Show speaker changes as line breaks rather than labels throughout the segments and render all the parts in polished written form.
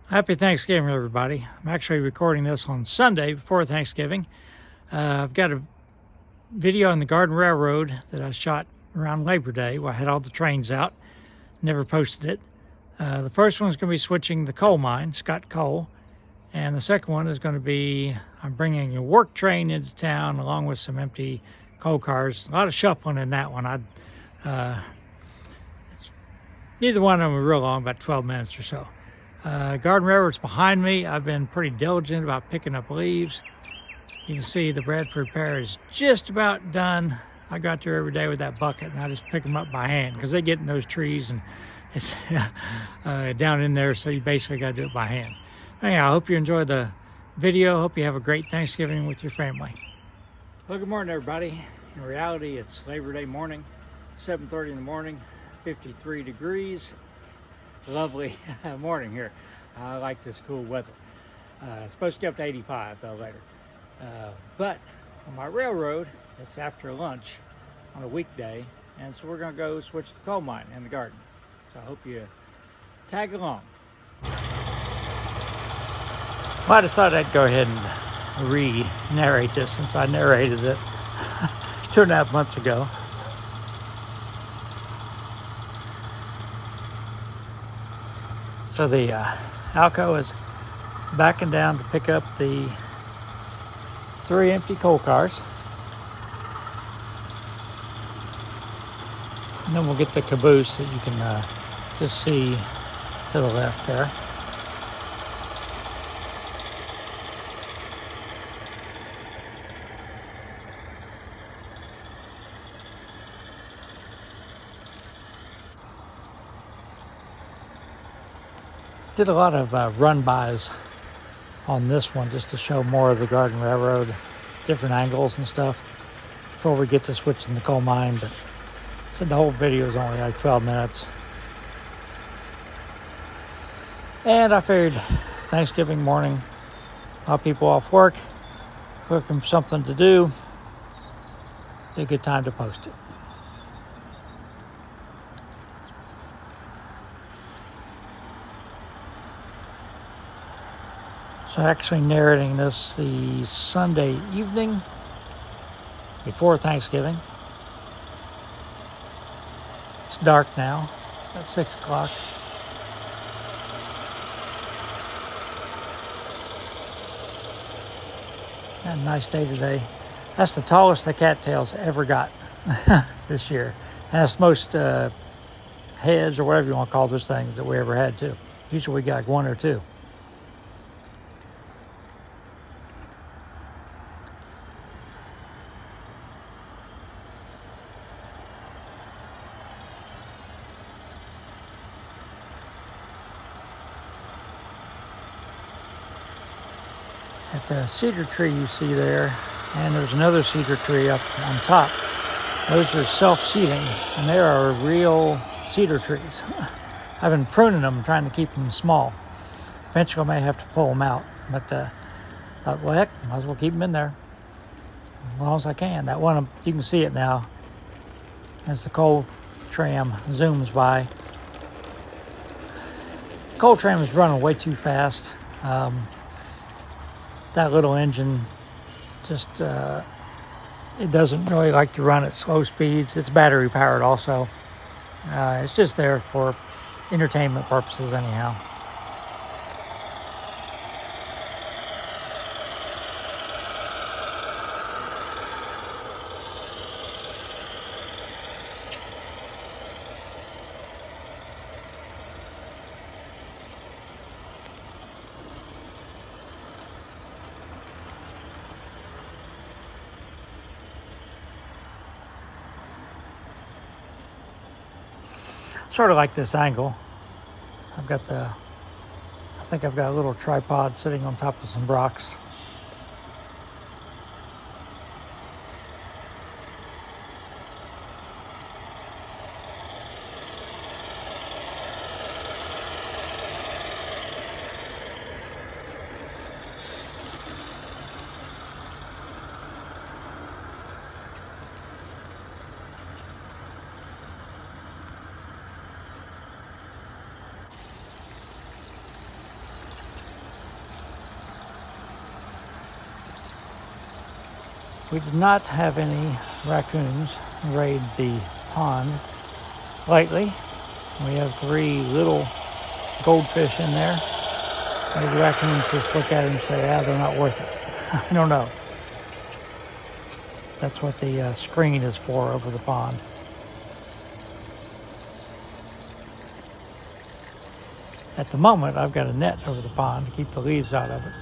Happy Thanksgiving, everybody. I'm actually recording this on Sunday before Thanksgiving. I've got a video on the Garden Railroad that I shot around Labor Day where I had all the trains out. Never posted it. The first one is going to be switching the coal mine, Scott Coal. And the second one is going to be, I'm bringing a work train into town along with some empty coal cars. A lot of shuffling in that one. Neither one of them are real long, about 12 minutes or so. Garden Railroad's behind me. I've been pretty diligent about picking up leaves. You can see the Bradford pear is just about done. I got there every day with that bucket and I just pick them up by hand because they get in those trees and it's down in there, so you basically got to do it by hand. Anyhow, I hope you enjoy the video. Hope you have a great Thanksgiving with your family. Well, good morning, everybody. In reality, it's Labor Day morning, 7:30 in the morning, 53 degrees. Lovely morning here. I like this cool weather. It's supposed to get up to 85 though later. But on my railroad, it's after lunch on a weekday, and so we're going to go switch the coal mine in the garden. So I hope you tag along. Well, I decided I'd go ahead and re-narrate this since I narrated it 2.5 months ago. So the Alco is backing down to pick up the 3 empty coal cars. And then we'll get the caboose that you can just see to the left there. Did a lot of run-bys on this one just to show more of the Garden Railroad, different angles and stuff before we get to switching the coal mine. But I said the whole video is only like 12 minutes. And I figured Thanksgiving morning, a lot of people off work, looking for something to do, be a good time to post it. So actually narrating this the Sunday evening before Thanksgiving. It's dark now, at 6 o'clock. Had a nice day today. That's the tallest the cattails ever got this year. And that's most heads or whatever you want to call those things that we ever had too. Usually we got like 1 or 2. At the cedar tree you see there, and there's another cedar tree up on top. Those are self-seeding, and they are real cedar trees. I've been pruning them, trying to keep them small. Eventually I may have to pull them out, but thought, well, heck, might as well keep them in there as long as I can. That one, you can see it now as the coal tram zooms by. Coal tram is running way too fast. That little engine just, it doesn't really like to run at slow speeds. It's battery powered also. It's just there for entertainment purposes anyhow. Sort of like this angle. I think I've got a little tripod sitting on top of some rocks. We did not have any raccoons raid the pond lately. We have 3 little goldfish in there. Maybe the raccoons just look at it and say, they're not worth it. I don't know. That's what the screen is for over the pond. At the moment, I've got a net over the pond to keep the leaves out of it.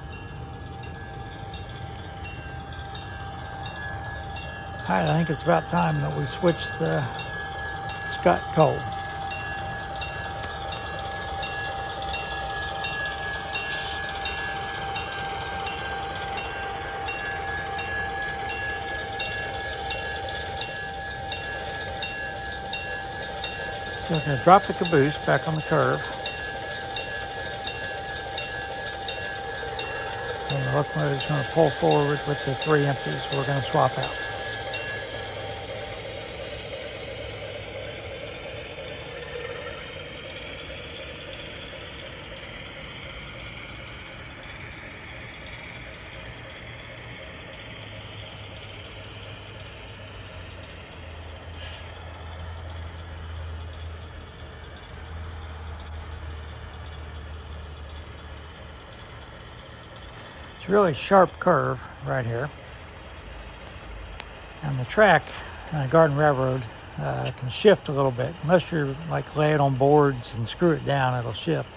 All right, I think it's about time that we switch the Scott coal. So I'm going to drop the caboose back on the curve. And the locomotive is going to pull forward with the 3 empties we're going to swap out. It's a really sharp curve right here. And the track on a Garden Railroad can shift a little bit. Unless you're like lay it on boards and screw it down, it'll shift.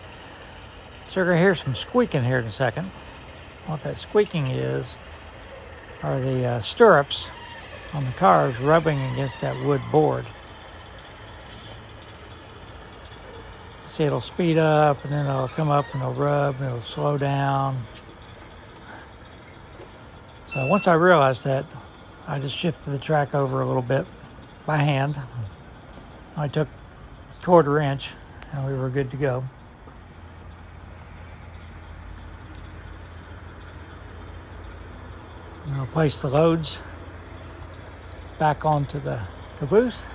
So you're going to hear some squeaking here in a second. What that squeaking is are the stirrups on the cars rubbing against that wood board. See, it'll speed up and then it'll come up and it'll rub and it'll slow down. So once I realized that, I just shifted the track over a little bit by hand. I took 1/4 inch and we were good to go. I'm going to place the loads back onto the caboose.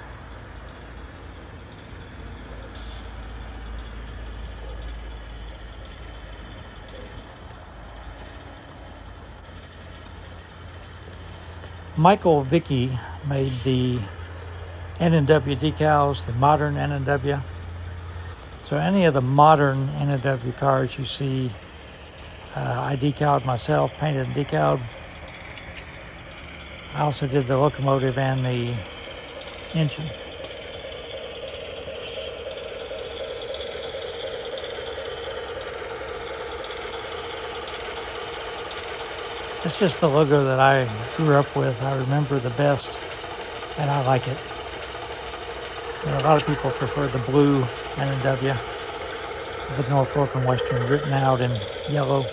Michael Vicky made the N&W decals, the modern N&W. So any of the modern N&W cars you see, I decaled myself, painted and decaled. I also did the locomotive and the engine. It's just the logo that I grew up with. I remember the best, and I like it. A lot of people prefer the blue N&W, the Norfolk and Western written out in yellow.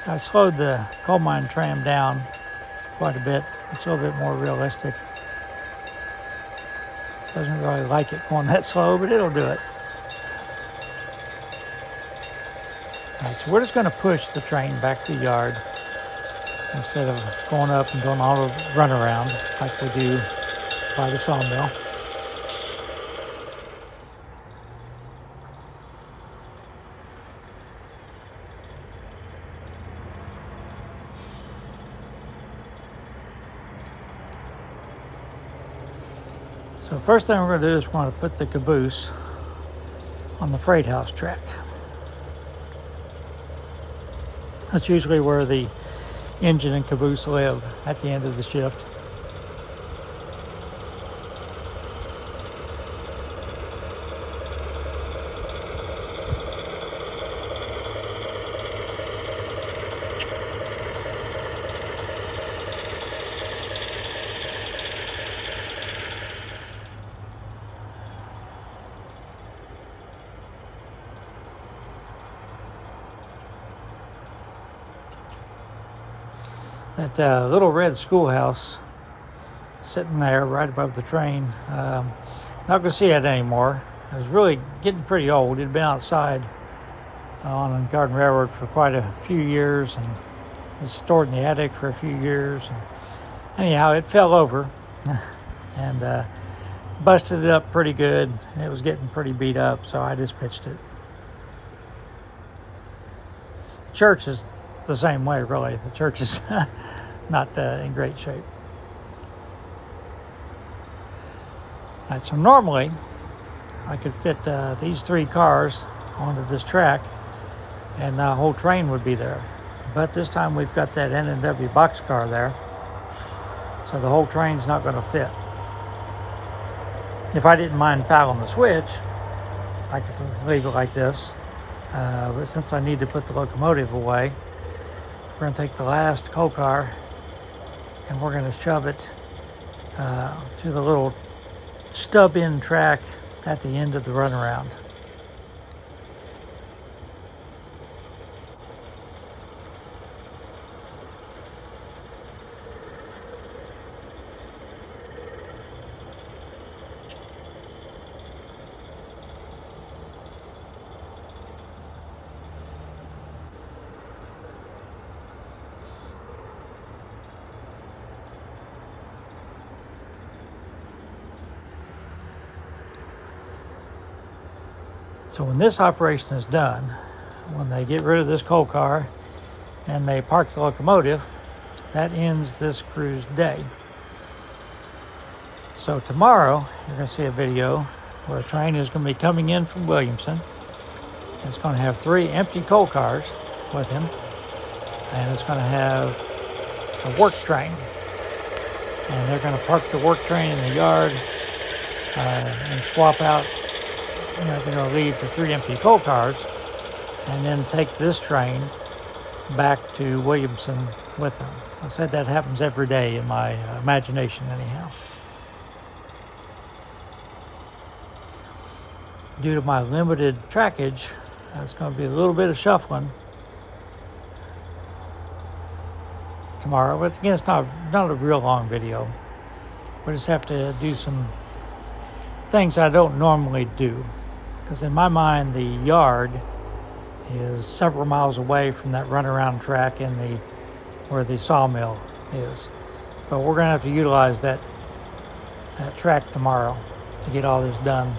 So I slowed the coal mine tram down quite a bit. It's a little bit more realistic. Doesn't really like it going that slow, but it'll do it. All right, so we're just going to push the train back to the yard instead of going up and doing all the runaround like we do by the sawmill. So first thing we're going to do is we're going to put the caboose on the freight house track. That's usually where the engine and caboose live at the end of the shift. That little red schoolhouse sitting there right above the train, not going to see it anymore. It was really getting pretty old. It had been outside on Garden Railroad for quite a few years, and it was stored in the attic for a few years. And anyhow, it fell over and busted it up pretty good. It was getting pretty beat up, so I just pitched it. church is the same way, really. The church is not in great shape. All right, so normally I could fit these 3 cars onto this track and the whole train would be there. But this time we've got that N&W boxcar there, so the whole train's not going to fit. If I didn't mind fouling the switch, I could leave it like this. But since I need to put the locomotive away, we're going to take the last coal car and we're going to shove it to the little stub in track at the end of the runaround. So when this operation is done, when they get rid of this coal car and they park the locomotive, that ends this crew's day. So tomorrow, you're going to see a video where a train is going to be coming in from Williamson. It's going to have 3 empty coal cars with him, and it's going to have a work train. And they're going to park the work train in the yard and swap out. They're going to leave the 3 empty coal cars and then take this train back to Williamson with them. I said that happens every day in my imagination anyhow. Due to my limited trackage, it's going to be a little bit of shuffling tomorrow. But again, it's not a real long video. We just have to do some things I don't normally do. Because in my mind, the yard is several miles away from that runaround track in where the sawmill is. But we're going to have to utilize that track tomorrow to get all this done.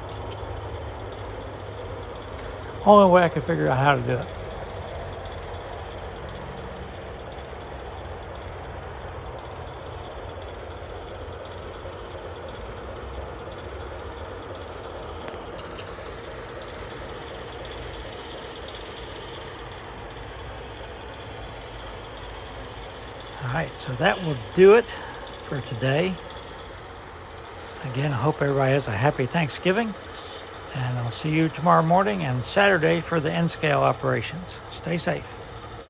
Only way I can figure out how to do it. All right, so that will do it for today. Again, I hope everybody has a happy Thanksgiving, and I'll see you tomorrow morning and Saturday for the N-scale operations. Stay safe.